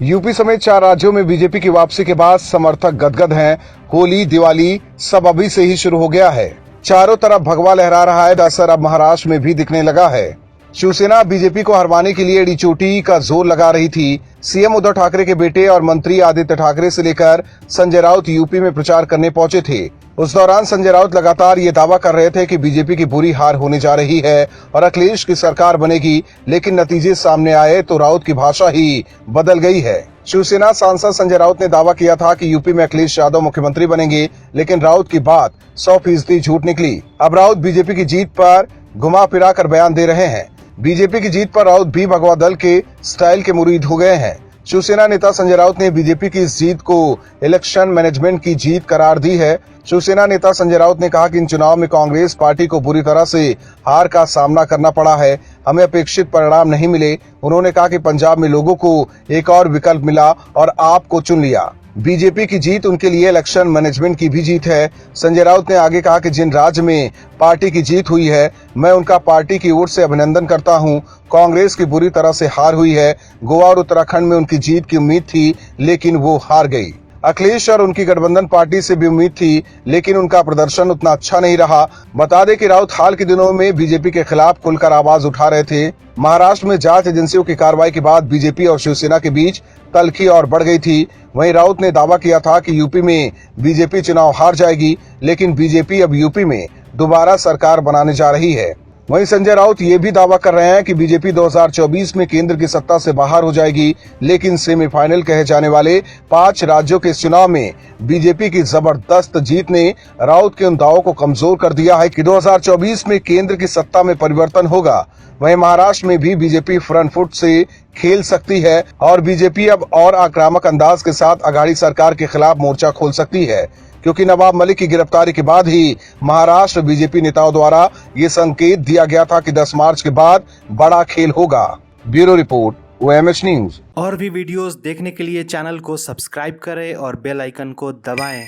UP समेत 4 राज्यों में बीजेपी की वापसी के बाद समर्थक गदगद हैं। होली दिवाली सब अभी से ही शुरू हो गया है। चारों तरफ भगवा लहरा रहा है। असर अब महाराष्ट्र में भी दिखने लगा है। शिवसेना बीजेपी को हरवाने के लिए एड़ी चोटी का जोर लगा रही थी। सीएम उद्धव ठाकरे के बेटे और मंत्री आदित्य ठाकरे से लेकर संजय राउत यूपी में प्रचार करने पहुंचे थे। उस दौरान संजय राउत लगातार ये दावा कर रहे थे कि बीजेपी की बुरी हार होने जा रही है और अखिलेश की सरकार बनेगी, लेकिन नतीजे सामने आए तो राउत की भाषा ही बदल गई है। शिवसेना सांसद संजय राउत ने दावा किया था कि यूपी में अखिलेश यादव मुख्यमंत्री बनेंगे, लेकिन राउत की बात 100% झूठ निकली। अब राउत बीजेपी की जीत पर घुमा फिरा कर बयान दे रहे हैं। बीजेपी की जीत पर राउत भी भगवा दल के स्टाइल के मुरीद हो गए हैं। शिवसेना नेता संजय राउत ने बीजेपी की इस जीत को इलेक्शन मैनेजमेंट की जीत करार दी है। शिवसेना नेता संजय राउत ने कहा कि इन चुनाव में कांग्रेस पार्टी को बुरी तरह से हार का सामना करना पड़ा है। हमें अपेक्षित परिणाम नहीं मिले। उन्होंने कहा कि पंजाब में लोगों को एक और विकल्प मिला और आपको चुन लिया। बीजेपी की जीत उनके लिए इलेक्शन मैनेजमेंट की भी जीत है। संजय राउत ने आगे कहा कि जिन राज्य में पार्टी की जीत हुई है, मैं उनका पार्टी की ओर से अभिनंदन करता हूं। कांग्रेस की बुरी तरह से हार हुई है। गोवा और उत्तराखंड में उनकी जीत की उम्मीद थी, लेकिन वो हार गई। अखिलेश और उनकी गठबंधन पार्टी से भी उम्मीद थी, लेकिन उनका प्रदर्शन उतना अच्छा नहीं रहा। बता दें कि राउत हाल के दिनों में बीजेपी के खिलाफ खुलकर आवाज उठा रहे थे। महाराष्ट्र में जांच एजेंसियों की कार्रवाई के बाद बीजेपी और शिवसेना के बीच तल्खी और बढ़ गई थी। वहीं राउत ने दावा किया था कि यूपी में बीजेपी चुनाव हार जाएगी, लेकिन बीजेपी अब यूपी में दोबारा सरकार बनाने जा रही है। वहीं संजय राउत ये भी दावा कर रहे हैं कि बीजेपी 2024 में केंद्र की सत्ता से बाहर हो जाएगी, लेकिन सेमीफाइनल कहे जाने वाले 5 राज्यों के चुनाव में बीजेपी की जबरदस्त जीत ने राउत के उन दावों को कमजोर कर दिया है कि 2024 में केंद्र की सत्ता में परिवर्तन होगा। वहीं महाराष्ट्र में भी बीजेपी फ्रंट फुट से खेल सकती है और बीजेपी अब और आक्रामक अंदाज के साथ अघाड़ी सरकार के खिलाफ मोर्चा खोल सकती है, क्योंकि नवाब मलिक की गिरफ्तारी के बाद ही महाराष्ट्र बीजेपी नेताओं द्वारा ये संकेत दिया गया था कि 10 मार्च के बाद बड़ा खेल होगा। Bureau report, OMH news. और भी वीडियोस देखने के लिए चैनल को सब्सक्राइब करें और बेल आइकन को दबाएं।